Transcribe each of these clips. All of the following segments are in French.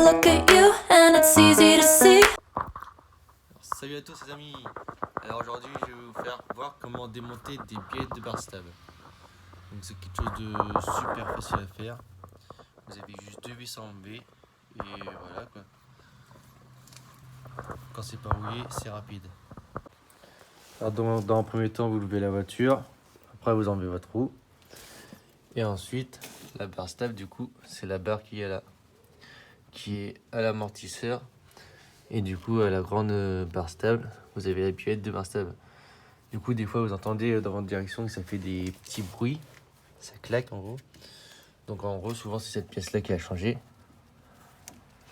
look at you and it's easy to see. Salut à tous les amis. Alors aujourd'hui je vais vous faire voir comment démonter des pièces de bar stable. Donc c'est quelque chose de super facile à faire. Vous avez juste deux vis à enlever et voilà quoi. Quand c'est pas rouillé, c'est rapide. Alors dans un premier temps vous levez la voiture, après vous enlevez votre roue. Et ensuite la barre stable du coup c'est la barre qui est là, qui est à l'amortisseur. Et du coup à la grande barre stable, vous avez la pièce de barre stable. Du coup des fois vous entendez dans votre direction que ça fait des petits bruits, ça claque en gros. Donc en gros souvent c'est cette pièce là qui a changé.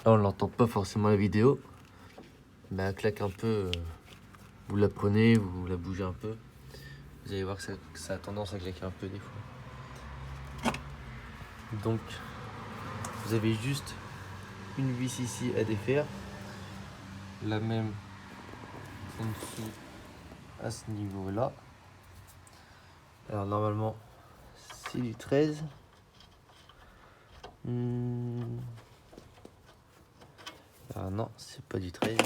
Là on l'entend pas forcément à la vidéo, mais elle claque un peu. Vous la prenez, vous la bougez un peu, vous allez voir que ça a tendance à claquer un peu des fois. Donc vous avez juste une vis ici à défaire, la même en dessous à ce niveau là. Alors normalement c'est du 13. Ah non, c'est pas du 13.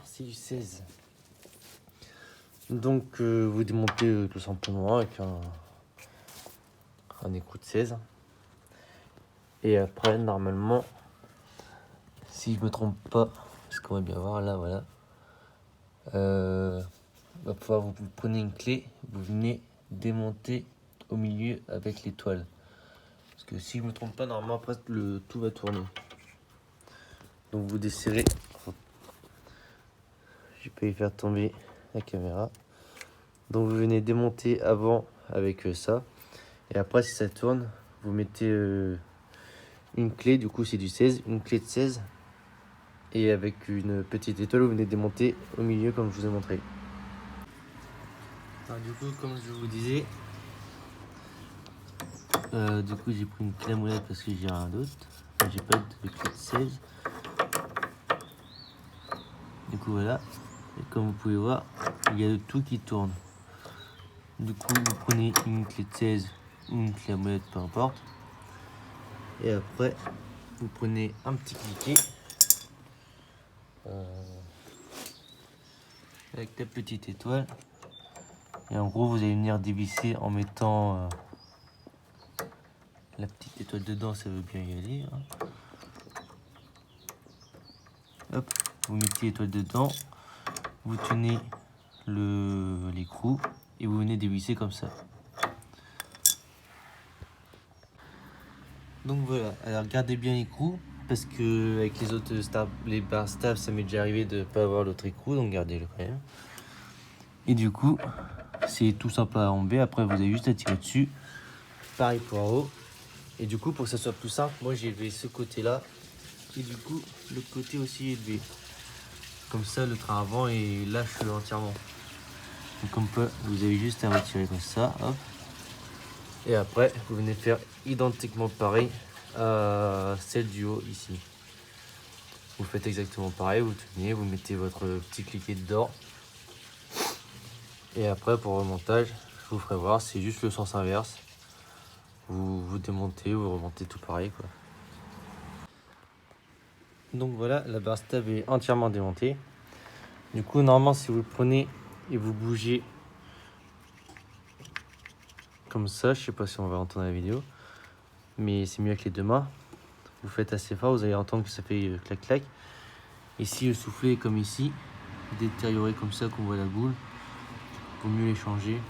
C'est du 16. Donc vous démontez tout simplement avec un écrou de 16. Et après normalement, si je me trompe pas, parce qu'on va bien voir là, voilà. Va pouvoir vous prenez une clé, vous venez démonter au milieu avec l'étoile. Parce que si je me trompe pas, normalement après tout va tourner. Donc vous desserrez. Je vais pas y faire tomber la caméra. Donc vous venez démonter avant avec ça. Et après si ça tourne, vous mettez une clé, du coup c'est du 16, une clé de 16. Et avec une petite étoile, vous venez démonter au milieu comme je vous ai montré. Alors du coup, comme je vous disais, du coup j'ai pris une clé à molette parce que j'ai rien d'autre. J'ai pas de clé de 16. Du coup voilà. Et comme vous pouvez voir, il y a le tout qui tourne. Du coup vous prenez une clé de 16 ou une clé à molette, peu importe. Et après vous prenez un petit cliquet avec la petite étoile. Et en gros vous allez venir dévisser en mettant la petite étoile dedans, ça veut bien y aller. Hein. Hop, vous mettez l'étoile dedans, vous tenez l'écrou et vous venez dévisser comme ça. Donc voilà, alors gardez bien l'écrou parce que avec les autres les barres stables, ça m'est déjà arrivé de ne pas avoir l'autre écrou, donc gardez-le quand même. Et du coup, c'est tout simple à enlever. Après, vous avez juste à tirer dessus. Pareil pour en haut. Et du coup, pour que ça soit plus simple, moi j'ai levé ce côté-là et du coup, le côté aussi est levé. Comme ça, le train avant et lâche entièrement. Donc comme ça, vous avez juste à retirer comme ça, hop. Et après, vous venez faire identiquement pareil à celle du haut ici. Vous faites exactement pareil, vous tenez, vous mettez votre petit cliquet dedans. Et après, pour le remontage, je vous ferai voir, c'est juste le sens inverse. Vous démontez, vous remontez tout pareil, quoi. Donc voilà, la barre stable est entièrement démontée. Du coup, normalement, si vous le prenez et vous bougez comme ça, je sais pas si on va entendre la vidéo, mais c'est mieux avec les deux mains. Vous faites assez fort, vous allez entendre que ça fait clac clac. Et si le soufflet est comme ici, détérioré comme ça, qu'on voit la boule, il vaut mieux les changer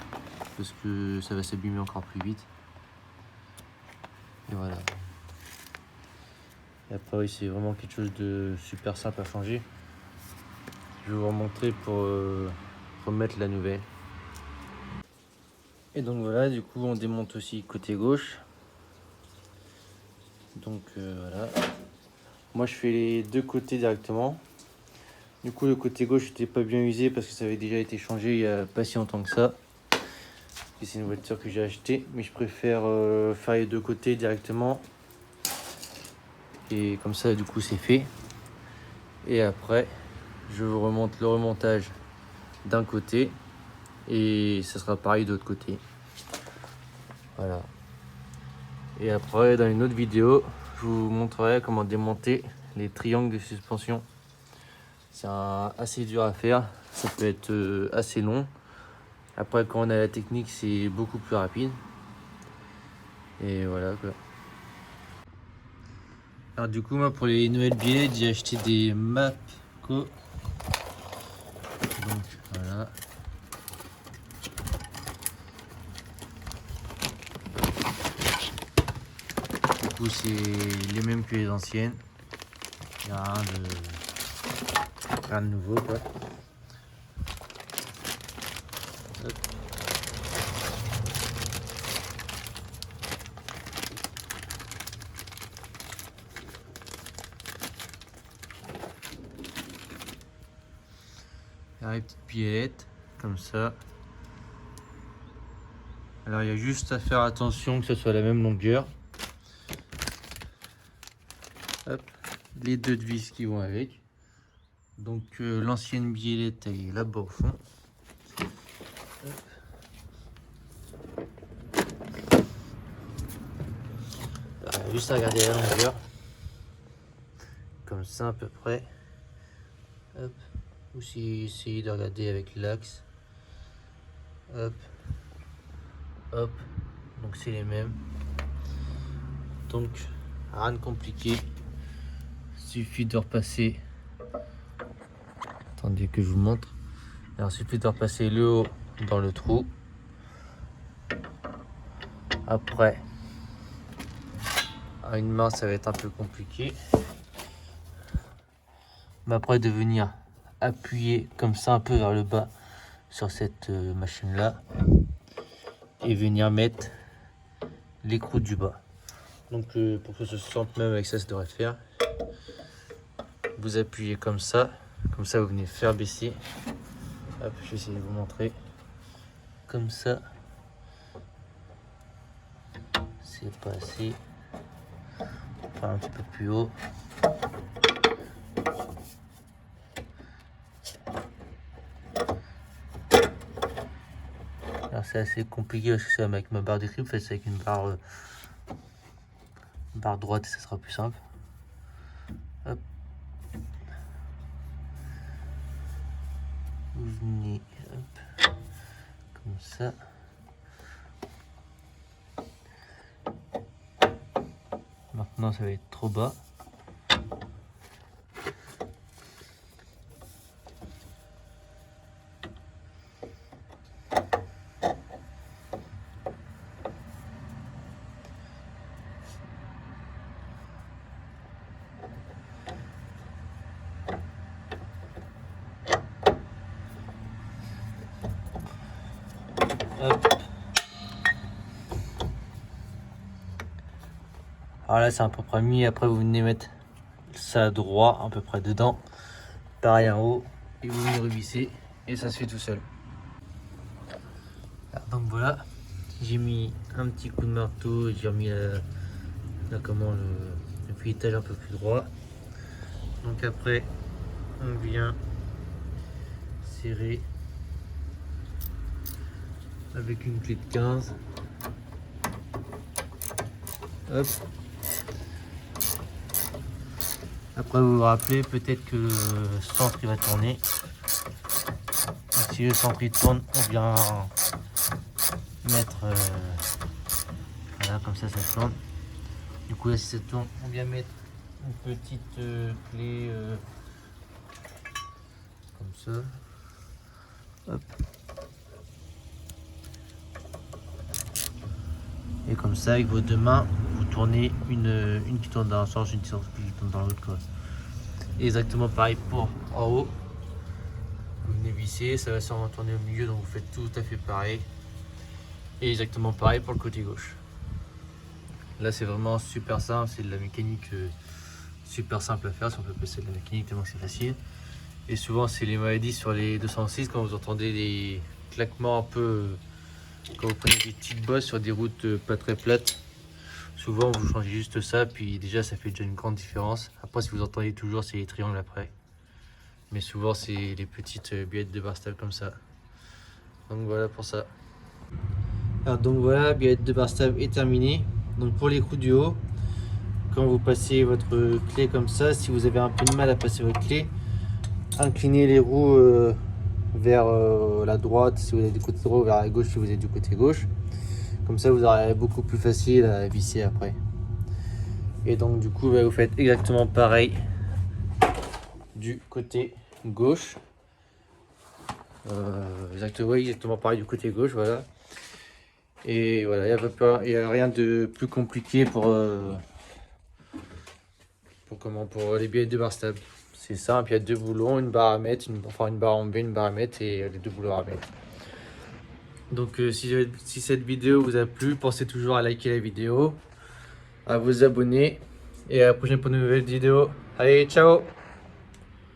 parce que ça va s'abîmer encore plus vite. Et voilà. Et après, oui, c'est vraiment quelque chose de super simple à changer. Je vais vous remontrer pour remettre la nouvelle. Et donc voilà, du coup, on démonte aussi côté gauche. Donc voilà. Moi, je fais les deux côtés directement. Du coup, le côté gauche n'était pas bien usé parce que ça avait déjà été changé il n'y a pas si longtemps que ça. que c'est une voiture que j'ai achetée, mais je préfère faire les deux côtés directement. Et comme ça, du coup, c'est fait. Et après, je vous remonte le remontage d'un côté et ça sera pareil de l'autre côté. Voilà. Et après, dans une autre vidéo, je vous montrerai comment démonter les triangles de suspension. C'est assez dur à faire, ça peut être assez long. Après, quand on a la technique, c'est beaucoup plus rapide. Et voilà quoi. Alors du coup, moi pour les Noël billets, j'ai acheté des Mapco. Donc voilà. Du coup, c'est les mêmes que les anciennes. Il n'y a rien de nouveau quoi. Hop. Alors, les petites pilettes comme ça. Alors il y a juste à faire attention que ce soit la même longueur. Hop. Les deux de vis qui vont avec. Donc l'ancienne biellette elle est là-bas au fond. Hop. Alors, juste à regarder la longueur. Comme ça à peu près. Hop. Ou si essayer de regarder avec l'axe. Hop. Hop. Donc c'est les mêmes. Donc rien de compliqué. Suffit de repasser. Attendez que je vous montre. Alors, il suffit de repasser le haut dans le trou. Après, à une main, ça va être un peu compliqué. Mais après, de venir appuyer comme ça un peu vers le bas sur cette machine-là et venir mettre l'écrou du bas. Donc, pour que ce se sente même avec ça, ça devrait le faire. Vous appuyez comme ça vous venez faire baisser. Hop, je vais essayer de vous montrer. Comme ça, c'est pas assez. Enfin, un petit peu plus haut. Alors c'est assez compliqué parce que c'est avec ma barre de grip, c'est avec une barre droite, ça sera plus simple. Hop. Vous venez, hop, comme ça. Maintenant ça va être trop bas. Hop. Alors là c'est à peu près mis, après vous venez mettre ça droit à peu près dedans, pareil en haut, et vous venez revisser et ça se fait tout seul. Alors, donc voilà, j'ai mis un petit coup de marteau, j'ai remis le filetage un peu plus droit. Donc après on vient serrer avec une clé de 15. Hop. Après vous vous rappelez peut-être que le centre il va tourner. Donc, si le centre il tourne, on vient mettre voilà, comme ça tourne. Du coup là si ça tourne, on vient mettre une petite clé comme ça. Hop. Et comme ça avec vos deux mains vous tournez une qui tourne dans un sens, une qui tourne dans l'autre quoi. Et exactement pareil pour en haut. Vous venez visser, ça va sûrement tourner au milieu, donc vous faites tout à fait pareil. Et exactement pareil pour le côté gauche. Là c'est vraiment super simple, c'est de la mécanique super simple à faire, si on peut appeler ça de la mécanique tellement c'est facile. Et souvent c'est les maladies sur les 206 quand vous entendez des claquements un peu Quand vous prenez des petites bosses sur des routes pas très plates, souvent vous changez juste ça, puis déjà ça fait déjà une grande différence. Après, si vous entendez toujours, c'est les triangles après. Mais souvent c'est les petites billettes de barre stable comme ça. Donc voilà pour ça. Alors donc voilà, billette de barre stable est terminée. Donc pour les roues du haut, quand vous passez votre clé comme ça, si vous avez un peu de mal à passer votre clé, inclinez les roues vers la droite si vous êtes du côté droit, vers la gauche si vous êtes du côté gauche. Comme ça vous aurez beaucoup plus facile à visser après. Et donc du coup vous faites exactement pareil du côté gauche. Exactement pareil du côté gauche, voilà. Et voilà, il n'y a rien de plus compliqué pour les billets de barre stable. C'est simple, il y a deux boulons, une barre à mettre, une barre en B, une barre à mettre et les deux boulons à mettre. Donc si cette vidéo vous a plu, pensez toujours à liker la vidéo, à vous abonner et à la prochaine pour une nouvelle vidéo. Allez, ciao!